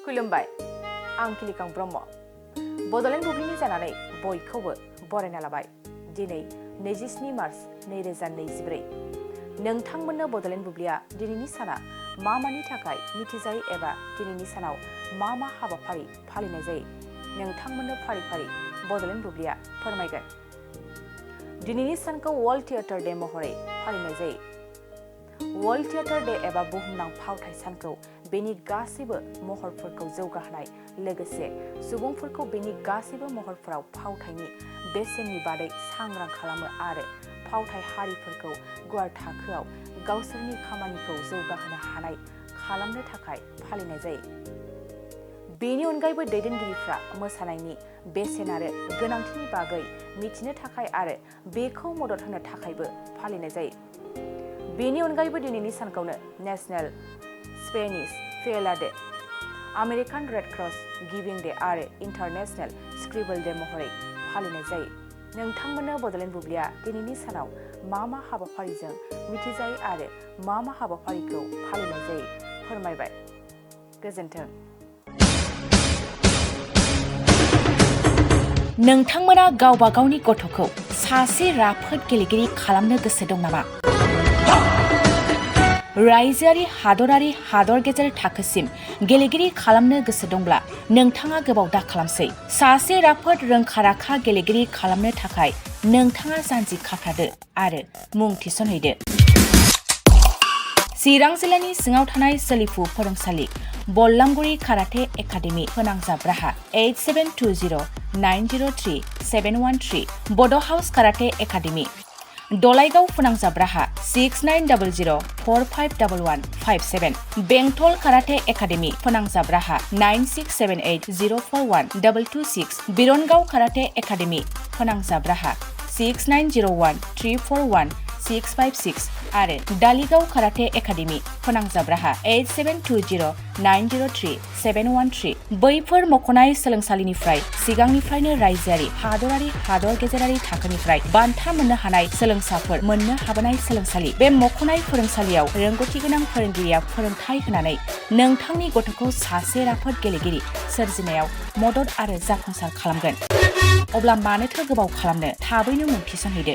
खुलुमबाय आं किलिकां ब्रह्म बड'लेण्ड बुब्लिनि जानानै बयखौबो बरायना लाबाय दिनै 27 मार्च 2024 नोंथांमोननो बड'लेण्ड बुब्लिया दिनैनि साना मानि थाखाय मिथिजायो एबा दिनैनि सानाव मा हाबाफारि फालिनाय जायो नोंथांमोननो फारि फारि बड'लेण्ड बुब्लिया फोरमायगोन दिनैनि सानखौ वर्ल्ड थियेटार डे महरै फालिनाय जायो वर्ल्ड थियेटार डे एबा बुहुमनां फावथाय सानखौ बेनि गासैबो महरफोरखौ जौगाहोनाय लोगोसे सुबुंफोरखौ बेनि गासैबो महरफोराव फावथायनि बेसेननि बादै सांग्रां खालामो आरो फावथाय हारिफोरखौ गुवार थाखोआव गावसोरनि खामानिखौ जौगाहोनो हानाय खालामनो थाखाय फालिनाय जायो बेनि अनगायैबो दैदेनगिरिफ्रा मोसानायनि बेसेन आरो गोनांथिनि बागै मिथिनो थाखाय आरो बेखौ मदद होनो थाखायबो फालिनाय जायो बेनि अनगायैबो दिनैनि सानखौनो नेशनेल स्पेनिश फेला day American red cross giving day आरो इन्टारनेशनेल स्क्रिबल डे महरै फालिनाय जायो नोंथांमोननो बड'लेण्ड बुब्लिया दिनैनि सानाव मा हाबाफारिजों मिथिजायो आरो मा हाबाफारिखौ फालिनाय जायो फोरमायबाय गोजोन्थों नोंथांमोना गावबा गावनि गथ'खौ सासे राफोद गेलेगिरि खालामनो गोसो दं नामा रायजोआरि हादरारि हादर गेजेर थाखोसिम गेलेगिरि खालामनो गोसो दंब्ला नोंथाङा गोबाव दा खालामसै सासे राफोद रोंखा-राखा गेलेगिरि खालामनो थाखाय नोंथाङा जानजि खाफ्रादो आरो मुं थिसनहैदो चिरां जिल्लानि सिङाव थानाय सोलिफु फोरोंसालि बल्लामगुरि काराटे एकाडेमि फोनांजाब राहा 8720903713 बड' हाउस काराटे एकाडेमि दलाइगाव फोनांजाब राहा 6900451157 बेंटल काराटे एकाडेमि फोनांजाब राहा 9678041226 बिरनगाव काराटे एकाडेमि फोनांजाब राहा 6901341656 आरो दालिगाव काराटे एकाडेमि फोनांजाब राहा 8720903713 बैफोर मख'नाय सोलोंसालिनिफ्राय सिगांनिफ्रायनो रायजोआरि हादरारि हादर गेजेरारि थाखोनिफ्राय बान्था मोननो हानाय सोलोंसाफोर मोननो हाबोनाय सोलोंसालि बे मख'नाय फोरोंसालियाव रोंगौथि गोनां फोरोंगिरिया फोरोंथाय होनानै नोंथांनि गथ'खौ सासे राफोद गेलेगिरि सोरजिनायाव मदद आरो जाफुंसार खालामगोन अब्ला मानोथो गोबाव खालामनो थाबैनो मुं थिसनहैदो